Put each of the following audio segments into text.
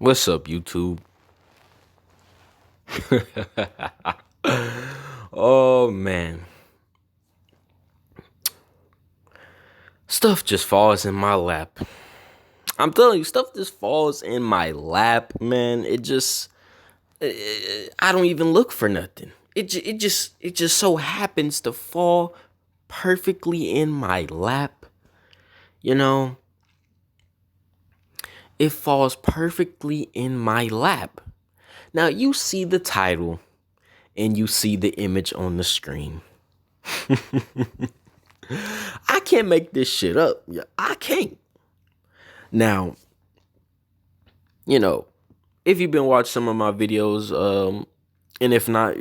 What's up, YouTube? Oh man, stuff just falls in my lap. I'm telling you, stuff just falls in my lap, man. I don't even look for nothing. It just so happens to fall perfectly in my lap. You know, it falls perfectly in my lap. Now you see the title and you see the image on the screen. I can't make this shit up. Yeah, I can't. Now, you know, if you've been watching some of my videos, and if not,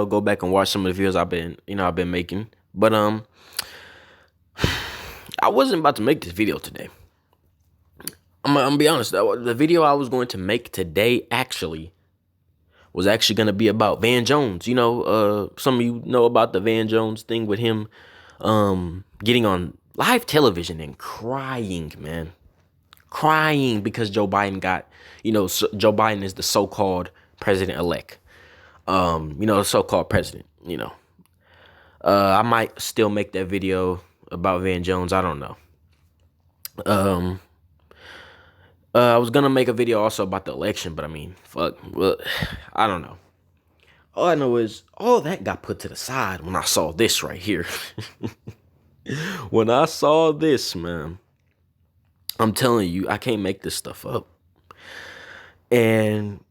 go back and watch some of the videos I've been making. But I wasn't about to make this video today. I'm gonna be honest. The video I was going to make today was actually gonna be about Van Jones. Some of you know about the Van Jones thing with him, getting on live television and crying, man. Crying because Joe Biden Joe Biden is the so-called president-elect. The so-called president, I might still make that video about Van Jones. I don't know. Um, I was gonna make a video also about the election, but I mean, fuck. Well, I don't know. All I know is all that got put to the side when I saw this right here. When I saw this, man, I'm telling you, I can't make this stuff up. And,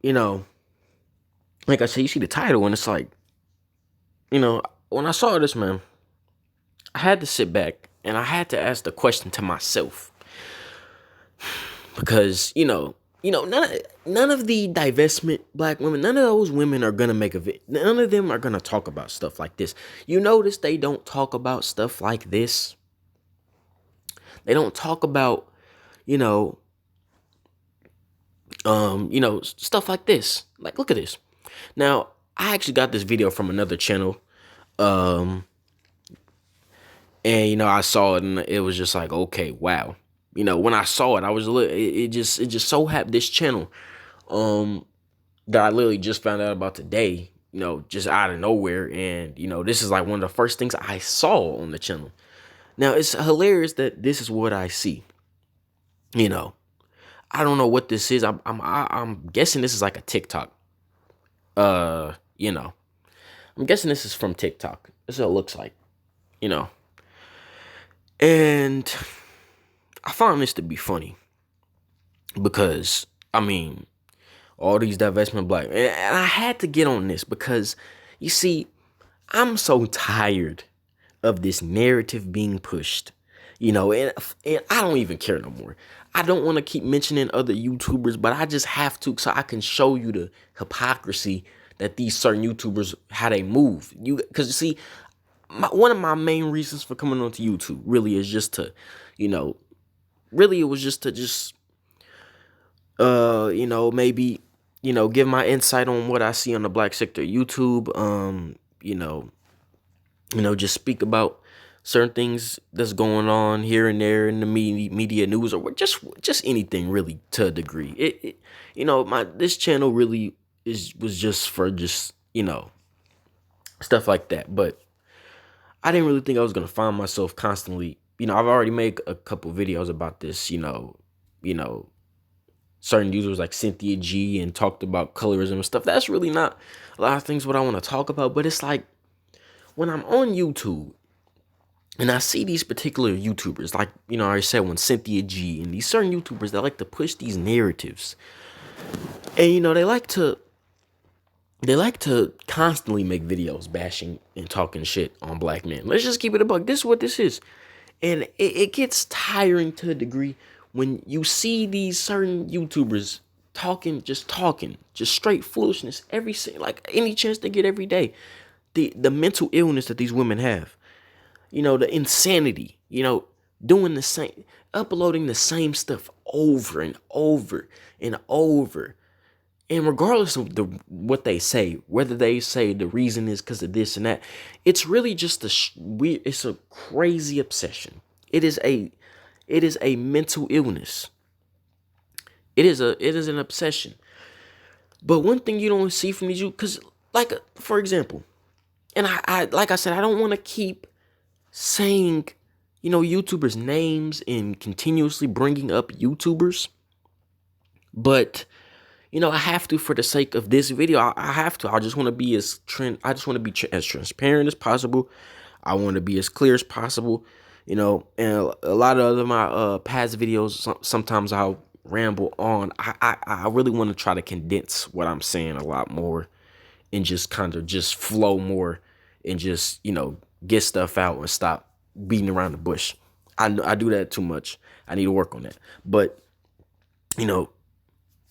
you know, like I said, you see the title and it's like, when I saw this, man, I had to sit back and I had to ask the question to myself. Because, none of the divestment black women, none of those women are going to make a video. None of them are going to talk about stuff like this. You notice they don't talk about stuff like this. They don't talk about, stuff like this. Like, look at this. Now, I actually got this video from another channel. And I saw it and it was just like, okay, wow. When I saw it, I was it just so happened this channel that I literally just found out about today, just out of nowhere. And this is like one of the first things I saw on the channel. Now, it's hilarious that this is what I see. I don't know what this is. I'm guessing this is like a TikTok. I'm guessing this is from TikTok. This is what it looks like. And I found this to be funny because, I mean, all these divestment black, and I had to get on this because, you see, I'm so tired of this narrative being pushed, and I don't even care no more. I don't want to keep mentioning other YouTubers, but I just have to so I can show you the hypocrisy that these certain YouTubers, how they move. Because you see, one of my main reasons for coming onto YouTube really is just to, really it was just to maybe, give my insight on what I see on the black sector YouTube. Just speak about certain things that's going on here and there in the media news or just anything really to a degree. This channel really was just for stuff like that, but I didn't really think I was gonna find myself constantly. I've already made a couple videos about this. Certain users like Cynthia G and talked about colorism and stuff. That's really not a lot of things what I want to talk about. But it's like when I'm on YouTube and I see these particular YouTubers, like I already said, when Cynthia G and these certain YouTubers that like to push these narratives, and they like to constantly make videos bashing and talking shit on black men. Let's just keep it a buck. This is what this is. And it gets tiring to a degree when you see these certain YouTubers talking, just straight foolishness like any chance they get every day. The mental illness that these women have. The insanity, doing the same, uploading the same stuff over and over and over. And regardless of what they say, whether they say the reason is because of this and that, it's really just it's a crazy obsession. It is a mental illness. It is an obsession. But one thing you don't see from these, because like for example, and I like I said, I don't want to keep saying, YouTubers' names and continuously bringing up YouTubers, but I have to for the sake of this video. I have to. I just want to be I just want to be as transparent as possible. I want to be as clear as possible. And a lot of other my past videos, sometimes I'll ramble on. I really want to try to condense what I'm saying a lot more and just kind of just flow more and just get stuff out and stop beating around the bush. I do that too much. I need to work on that. But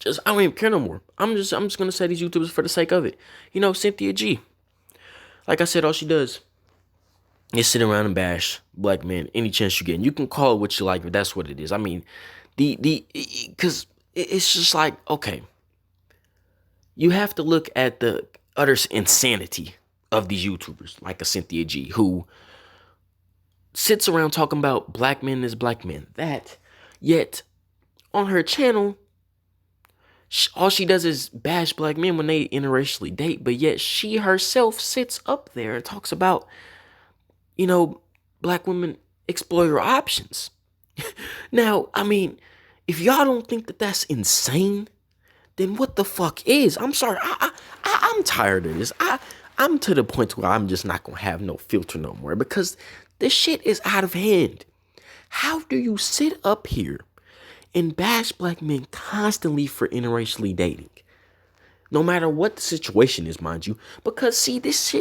just I don't even care no more. I'm just gonna say these YouTubers for the sake of it. Cynthia G. Like I said, all she does is sit around and bash black men any chance you get. And you can call it what you like, but that's what it is. I mean, because it's just like, okay, you have to look at the utter insanity of these YouTubers, like a Cynthia G, who sits around talking about black men as black men. Yet on her channel, all she does is bash black men when they interracially date, but yet she herself sits up there and talks about, black women explorer options. Now, I mean, if y'all don't think that that's insane, then what the fuck is? I'm sorry, I'm tired of this. I'm to the point where I'm just not gonna have no filter no more because this shit is out of hand. How do you sit up here and bash black men constantly for interracially dating? No matter what the situation is, mind you. Because see, this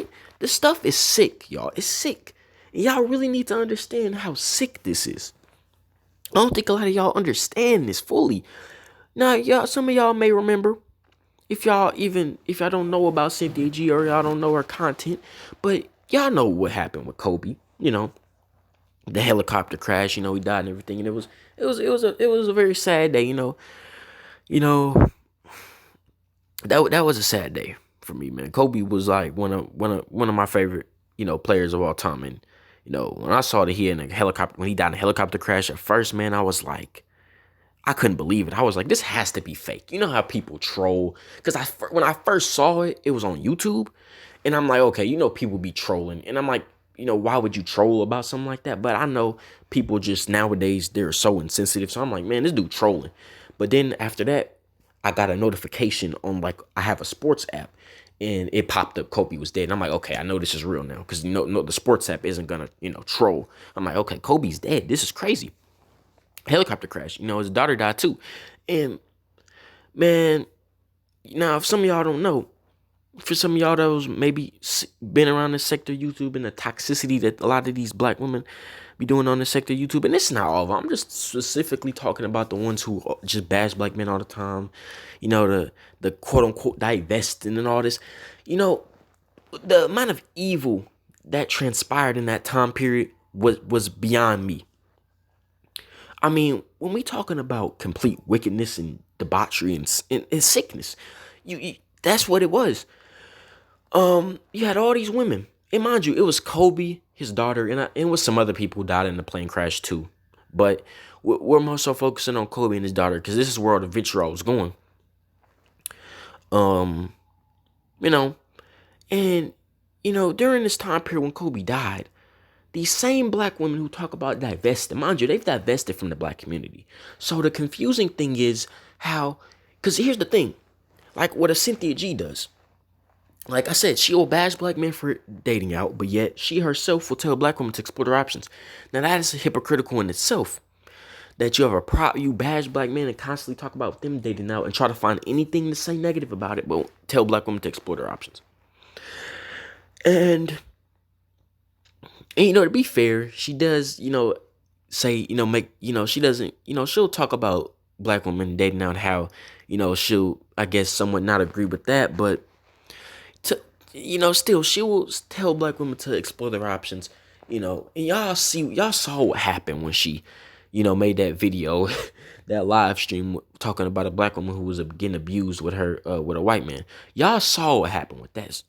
stuff is sick, y'all. It's sick. And y'all really need to understand how sick this is. I don't think a lot of y'all understand this fully. Now, some of y'all may remember, if y'all don't know about Cynthia G or y'all don't know her content, but y'all know what happened with Kobe. The helicopter crash. He died and everything, and it was a very sad day. That was a sad day for me, man. Kobe was like one of my favorite players of all time, and when I saw that when he died in a helicopter crash at first, man, I was like, I couldn't believe it. I was like, this has to be fake. You know how people troll? Because when I first saw it, it was on YouTube. And I'm like, okay, people be trolling. And I'm like, why would you troll about something like that? But I know people just nowadays, they're so insensitive. So I'm like, man, this dude trolling. But then after that, I got a notification on, like, I have a sports app. And it popped up, Kobe was dead. And I'm like, okay, I know this is real now. Because, the sports app isn't going to, troll. I'm like, okay, Kobe's dead. This is crazy. Helicopter crash. His daughter died too. And man, now if some of y'all don't know, for some of y'all that was maybe been around this sector YouTube and the toxicity that a lot of these black women be doing on this sector YouTube, and it's not all of them. I'm just specifically talking about the ones who just bash black men all the time. The quote unquote divesting and all this. The amount of evil that transpired in that time period was beyond me. I mean, when we talking about complete wickedness and debauchery and sickness, that's what it was. You had all these women, and mind you, it was Kobe, his daughter, and it was some other people who died in the plane crash too. But we're more so focusing on Kobe and his daughter because this is where all the vitriol was going. During this time period when Kobe died, these same black women who talk about divesting, mind you, they've divested from the black community. So the confusing thing is because here's the thing, like what a Cynthia G does. Like I said, she will bash black men for dating out, but yet she herself will tell black women to explore their options. Now that is hypocritical in itself. That you bash black men and constantly talk about them dating out and try to find anything to say negative about it, but tell black women to explore their options. And to be fair, she does, say, she doesn't, she'll talk about black women dating out, how, she'll, I guess, somewhat not agree with that, but, still, she will tell black women to explore their options, and y'all saw what happened when she, made that video, that live stream talking about a black woman who was getting abused with a white man. Y'all saw what happened with that,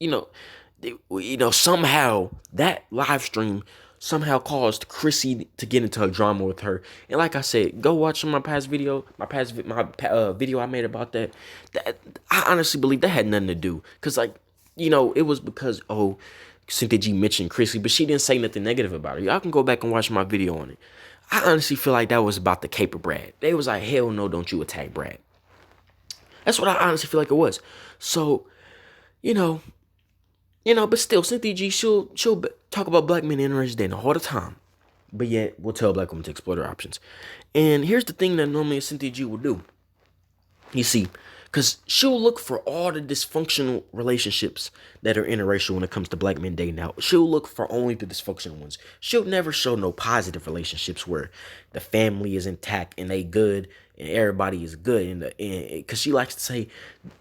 somehow that live stream somehow caused Chrissy to get into a drama with her. And like I said, go watch my past video, video I made about that. That I honestly believe that had nothing to do, cause like, it was because Cynthia G mentioned Chrissy, but she didn't say nothing negative about her. Y'all can go back and watch my video on it. I honestly feel like that was about the cape of Brad. They was like, hell no, don't you attack Brad. That's what I honestly feel like it was. So, but still, Cynthia G, she'll talk about black men interested in all the time, but yet we'll tell black women to explore their options. And here's the thing that normally Cynthia G will do. You see, because she'll look for all the dysfunctional relationships that are interracial when it comes to black men dating out. She'll look for only the dysfunctional ones. She'll never show no positive relationships where the family is intact and they good and everybody is good. And because she likes to say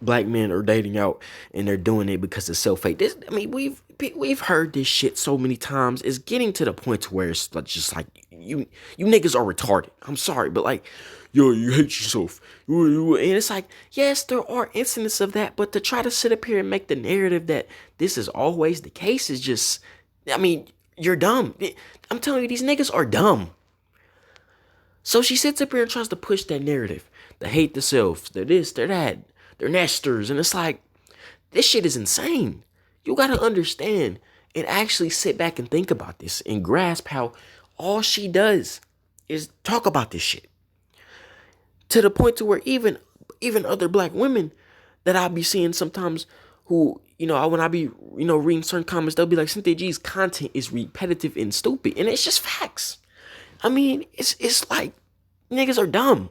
black men are dating out and they're doing it because of self-hate. We've heard this shit so many times. It's getting to the point to where it's just like you niggas are retarded. I'm sorry, but like, yo, you hate yourself. And it's like, yes, there are incidents of that, but to try to sit up here and make the narrative that this is always the case is just, you're dumb. I'm telling you, these niggas are dumb. So she sits up here and tries to push that narrative. They hate themselves. They're this, they're that. They're nesters. And it's like, this shit is insane. You got to understand and actually sit back and think about this and grasp how all she does is talk about this shit. To the point to where even other black women that I'll be seeing sometimes who, when I be, reading certain comments, they'll be like, Cynthia G's content is repetitive and stupid. And it's just facts. It's like niggas are dumb.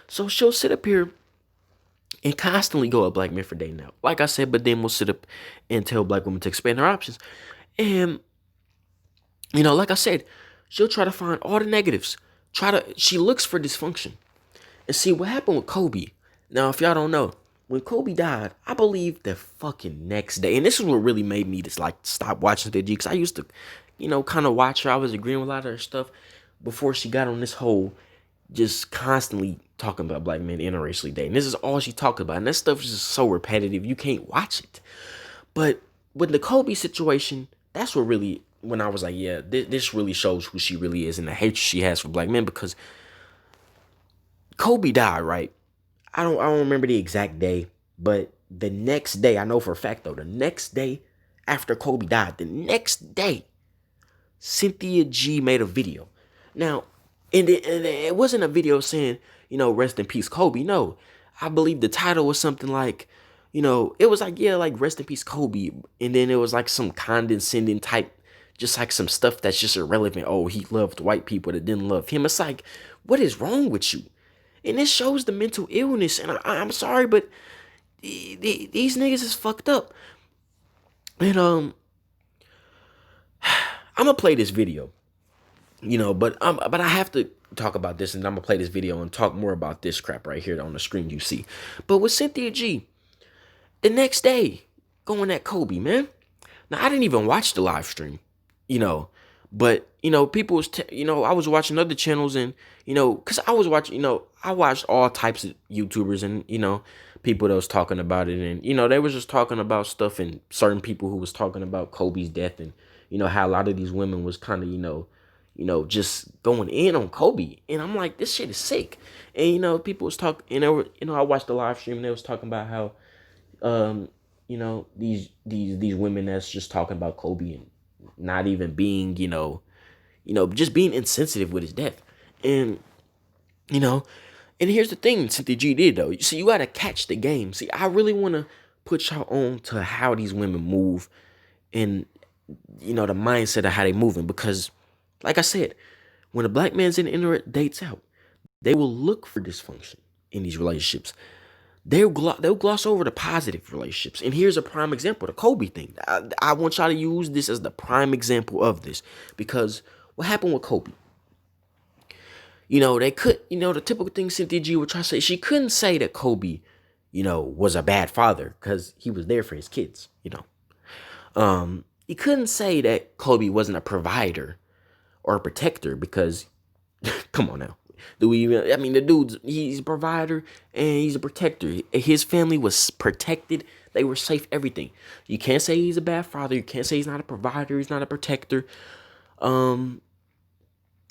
So she'll sit up here and constantly go at black men for dating out. Like I said, but then we'll sit up and tell black women to expand their options. And, like I said, she'll try to find all the negatives. She looks for dysfunction. And see what happened with Kobe. Now, if y'all don't know, when Kobe died, I believe the fucking next day, and this is what really made me just like stop watching the G, because I used to, kind of watch her. I was agreeing with a lot of her stuff before she got on this whole just constantly talking about black men interracially dating. This is all she talked about, and that stuff is just so repetitive, you can't watch it. But with the Kobe situation, that's what really, when I was like, yeah, this really shows who she really is and the hatred she has for black men, because Kobe died, right? I don't remember the exact day, but the next day, I know for a fact though, the next day after Kobe died, the next day, Cynthia G made a video. Now, and it wasn't a video saying, rest in peace, Kobe. No, I believe the title was something like, it was like, yeah, like rest in peace, Kobe. And then it was like some condescending type, just like some stuff that's just irrelevant. Oh, he loved white people that didn't love him. It's like, what is wrong with you? And this shows the mental illness. And I'm sorry, but these niggas is fucked up. And I'm gonna play this video, but I have to talk about this, and I'm gonna play this video and talk more about this crap right here on the screen you see. But with Cynthia G, the next day, going at Kobe, man. Now I didn't even watch the live stream, but people was I was watching other channels, and because I was watching, I watched all types of YouTubers and people that was talking about it, and they was just talking about stuff, and certain people who was talking about Kobe's death, and how a lot of these women was kind of just going in on Kobe, and I'm like, this shit is sick. And people was talking, and they were, I watched the live stream, and they was talking about how these women that's just talking about Kobe and not even being just being insensitive with his death. And and here's the thing Cynthia G did though. See, you gotta catch the game. See, I really want to put y'all on to how these women move, and the mindset of how they moving, because like I said, when a black man's in the internet dates out, they will look for dysfunction in these relationships. They'll gloss over the positive relationships. And here's a prime example, the Kobe thing. I want y'all to use this as the prime example of this, because what happened with Kobe? They could, the typical thing Cynthia G would try to say, she couldn't say that Kobe, was a bad father because he was there for his kids, He couldn't say that Kobe wasn't a provider or a protector because, come on now. The dude's, he's a provider and he's a protector. His family was protected. They were safe, everything. You can't say he's a bad father. You can't say he's not a provider. He's not a protector. Um,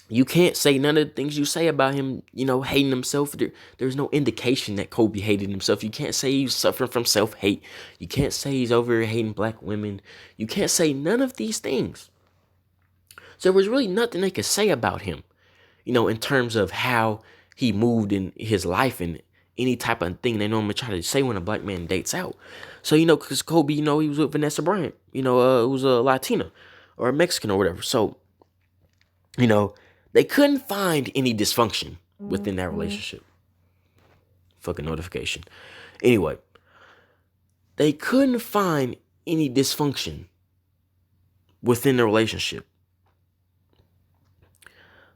you can't say none of the things you say about him, hating himself. There's no indication that Kobe hated himself. You can't say he's suffering from self-hate. You can't say he's over here hating black women. You can't say none of these things. So there was really nothing they could say about him, in terms of how he moved in his life and any type of thing they normally try to say when a black man dates out. So, because Kobe, he was with Vanessa Bryant, who was a Latina or a Mexican or whatever. So, they couldn't find any dysfunction within that relationship. Fucking notification. Anyway, they couldn't find any dysfunction within the relationship.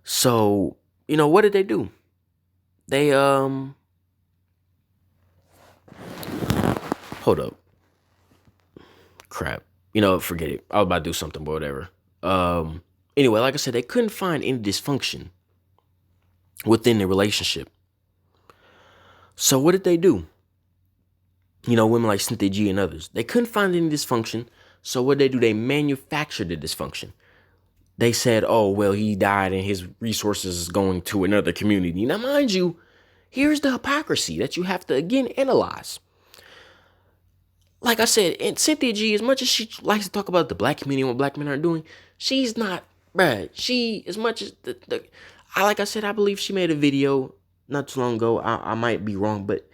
So, what did they do? They, hold up. Crap. Forget it. I was about to do something, but whatever. Anyway, like I said, they couldn't find any dysfunction within the relationship. So what did they do? Women like Cynthia G and others. They couldn't find any dysfunction. So what did they do? They manufactured the dysfunction. They said, oh, well, he died and his resources is going to another community. Now, mind you, here's the hypocrisy that you have to, again, analyze. Like I said, and Cynthia G, as much as she likes to talk about the black community and what black men are doing, she's not, bruh. She, as much as like I said, I believe she made a video not too long ago. I might be wrong, but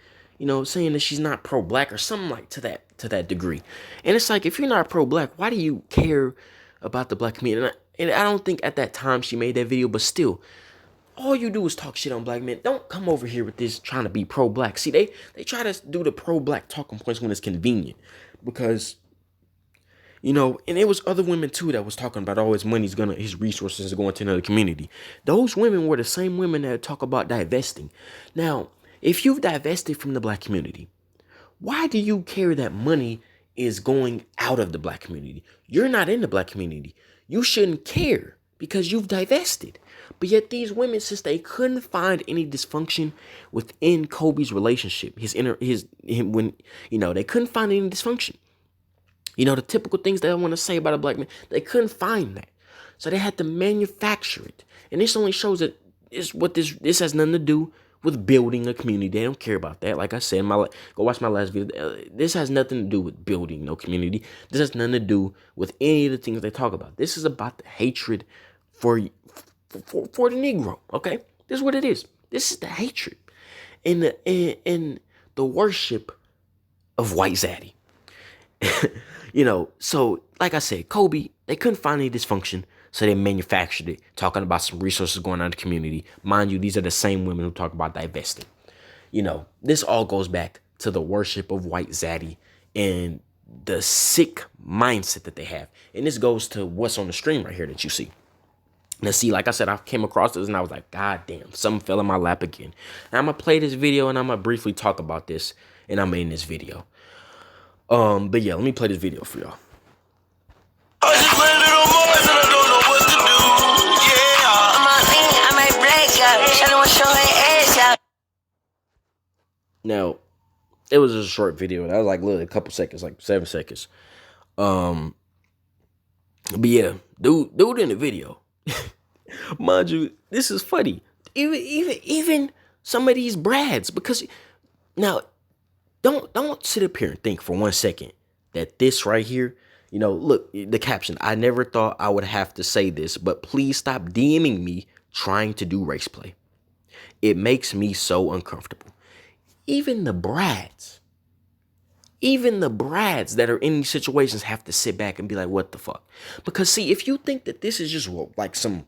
saying that she's not pro-black or something like to that degree. And it's like, if you're not pro-black, why do you care about the black community? And I don't think at that time she made that video, but still, all you do is talk shit on black men. Don't come over here with this trying to be pro-black. See, they try to do the pro-black talking points when it's convenient. Because, and it was other women too that was talking about, oh, his resources are going to another community. Those women were the same women that talk about divesting. Now, if you've divested from the black community, why do you care that money is going out of the black community? You're not in the black community. You shouldn't care because you've divested. But yet these women, since they couldn't find any dysfunction within Kobe's relationship, they couldn't find any dysfunction. The typical things they want to say about a black man, they couldn't find that. So they had to manufacture it. And this only shows that this has nothing to do with building a community. They don't care about that. Like I said, go watch my last video. This has nothing to do with building no community. This has nothing to do with any of the things they talk about. This is about the hatred for the Negro. Okay, this is what it is. This is the hatred and the worship of white zaddy. So like I said, Kobe, they couldn't find any dysfunction. So they manufactured it, talking about some resources going on in the community. Mind you, these are the same women who talk about divesting. This all goes back to the worship of white zaddy and the sick mindset that they have. And this goes to what's on the stream right here that you see. Now, see, like I said, I came across this and I was like, God damn, something fell in my lap again. And I'm going to play this video and I'm going to briefly talk about this. And I'm in this video. But yeah, let me play this video for y'all. I just landed on Mars and I don't know what to do. Yeah. I'm on me, I might break up. Trying to show her ass out. Now, it was a short video. That was like literally a couple seconds, like 7 seconds. But yeah, dude in the video. Mind you, this is funny. Even some of these brads, because now don't sit up here and think for 1 second that this right here, look, the caption, I never thought I would have to say this, but please stop DMing me trying to do race play. It makes me so uncomfortable. Even the brads that are in these situations have to sit back and be like, what the fuck? Because see, if you think that this is just like some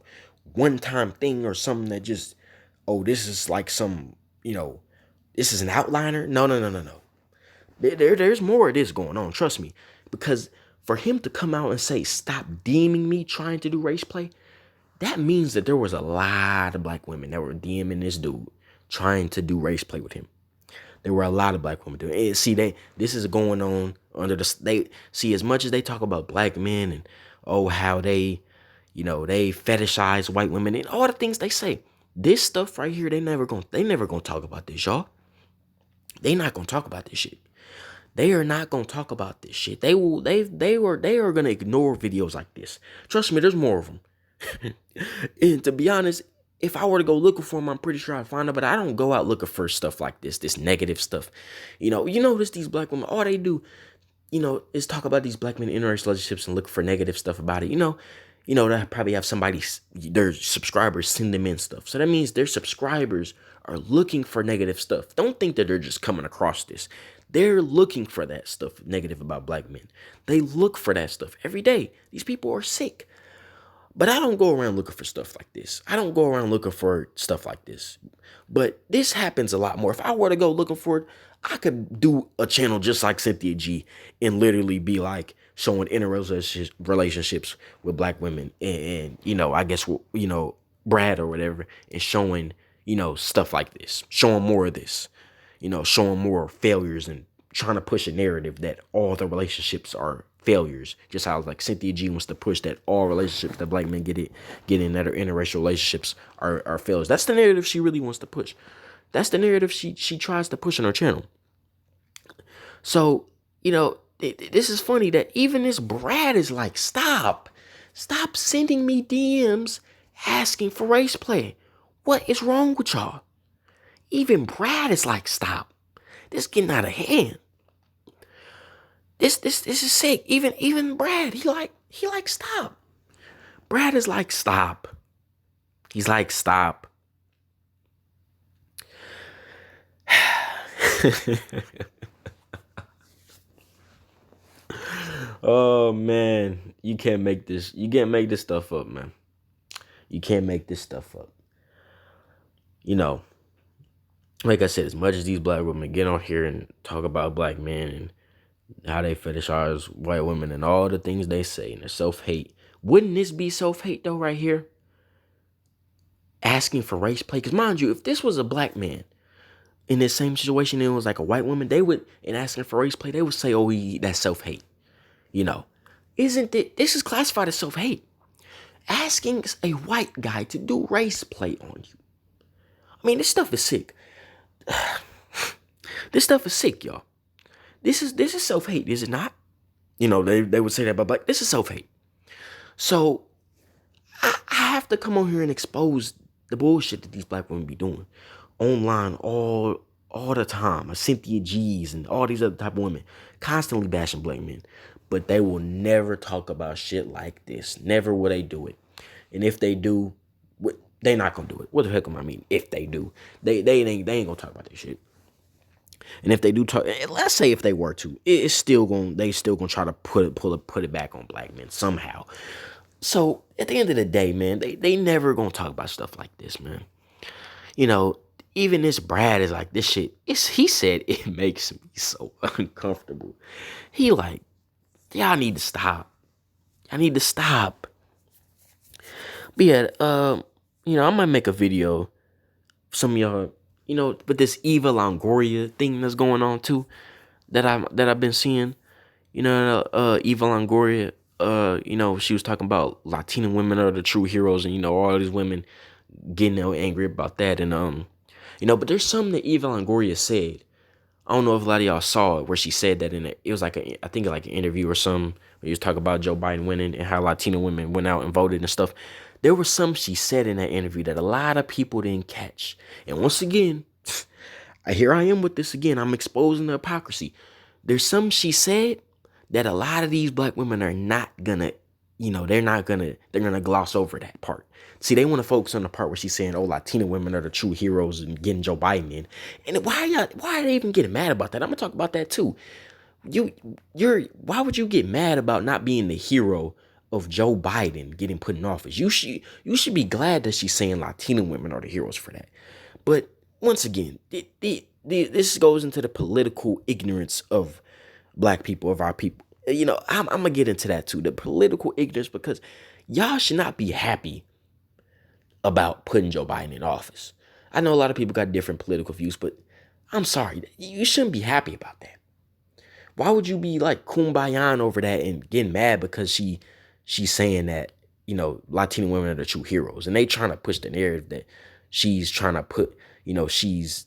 one-time thing or something that just, oh, this is like some, this is an outliner. No. There's more of this going on, trust me. Because for him to come out and say, stop DMing me trying to do race play, that means that there was a lot of black women that were DMing this dude trying to do race play with him. There were a lot of black women doing it. See, this is going on under as much as they talk about black men and, oh, how they fetishize white women and all the things they say. This stuff right here, they never gonna talk about this, y'all. They not gonna talk about this shit. They are not gonna talk about this shit. They are gonna ignore videos like this. Trust me, there's more of them. And to be honest, if I were to go looking for them, I'm pretty sure I'd find them. But I don't go out looking for stuff like this negative stuff. You notice these black women, all they do, is talk about these black men in interracial relationships and look for negative stuff about it. They probably have their subscribers send them in stuff. So that means their subscribers are looking for negative stuff. Don't think that they're just coming across this. They're looking for that stuff negative about black men. They look for that stuff every day. These people are sick. But I don't go around looking for stuff like this. I don't go around looking for stuff like this. But this happens a lot more. If I were to go looking for it, I could do a channel just like Cynthia G and literally be like showing interrelationship relationships with black women and I guess, Brad or whatever, and showing, stuff like this, showing more of this, showing more failures and trying to push a narrative that all the relationships are failures. Just how like Cynthia G wants to push that all relationships that black men get in that are interracial relationships are failures. That's the narrative she really wants to push. That's the narrative she tries to push on her channel. So, this is funny that even this Brad is like, stop sending me DMs asking for race play. What is wrong with y'all? Even Brad is like, stop. This is getting out of hand. This is sick. Even Brad, he like stop. Brad is like, stop. He's like, stop. Oh man, you can't make this. You can't make this stuff up, man. You can't make this stuff up. Like I said, as much as these black women get on here and talk about black men and how they fetishize white women and all the things they say and their self-hate, wouldn't this be self-hate though right here? Asking for race play? Because mind you, if this was a black man in this same situation and it was like a white woman, they would, in asking for race play, they would say, oh, that's self-hate. Isn't it? This is classified as self-hate. Asking a white guy to do race play on you. I mean, this stuff is sick. This stuff is sick, y'all. This is self-hate, is it not? They would say that, but this is self-hate. So I have to come on here and expose the bullshit that these black women be doing online all the time. Cynthia G's and all these other type of women constantly bashing black men. But they will never talk about shit like this. Never will they do it. And if they do, they're not gonna do it. What the heck am I mean? If they do, they ain't gonna talk about this shit. And if they do talk, let's say if they were to, they still gonna try to put it back on black men somehow. So at the end of the day, man, they never gonna talk about stuff like this, man. Even this Brad is like, this shit. He said it makes me so uncomfortable. He like, y'all need to stop. I need to stop. But yeah, I might make a video. Some of y'all, with this Eva Longoria thing that's going on too, that I've been seeing. Eva Longoria, she was talking about Latina women are the true heroes, and all these women getting angry about that, and but there's something that Eva Longoria said. I don't know if a lot of y'all saw it, where she said that it was like I think like an interview or something, where he was talking about Joe Biden winning and how Latina women went out and voted and stuff. There was some she said in that interview that a lot of people didn't catch. And once again, here I am with this again. I'm exposing the hypocrisy. There's some she said that a lot of these black women are not gonna, they're gonna gloss over that part. See, they want to focus on the part where she's saying, oh, Latina women are the true heroes and getting Joe Biden in. And why are they even getting mad about that? I'm gonna talk about that too. Why would you get mad about not being the hero of Joe Biden getting put in office? You should be glad that she's saying Latina women are the heroes for that. But once again, this goes into the political ignorance of black people, of our people. I'm gonna get into that too, the political ignorance, because y'all should not be happy about putting Joe Biden in office. I know a lot of people got different political views, but I'm sorry, you shouldn't be happy about that. Why would you be like kumbayan over that and getting mad because she's saying that, Latina women are the true heroes, and they trying to push the narrative that she's trying to put, she's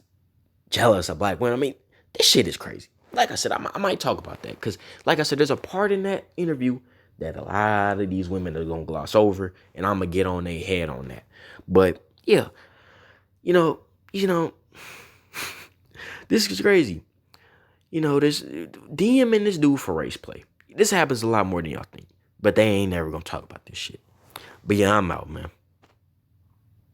jealous of black women? I mean, this shit is crazy. Like I said, I might talk about that because, like I said, there's a part in that interview that a lot of these women are gonna gloss over, and I'm gonna get on their head on that. But yeah, you know, you know, this is crazy. This DMing this dude for race play. This happens a lot more than y'all think. But they ain't never gonna talk about this shit. But yeah, I'm out, man.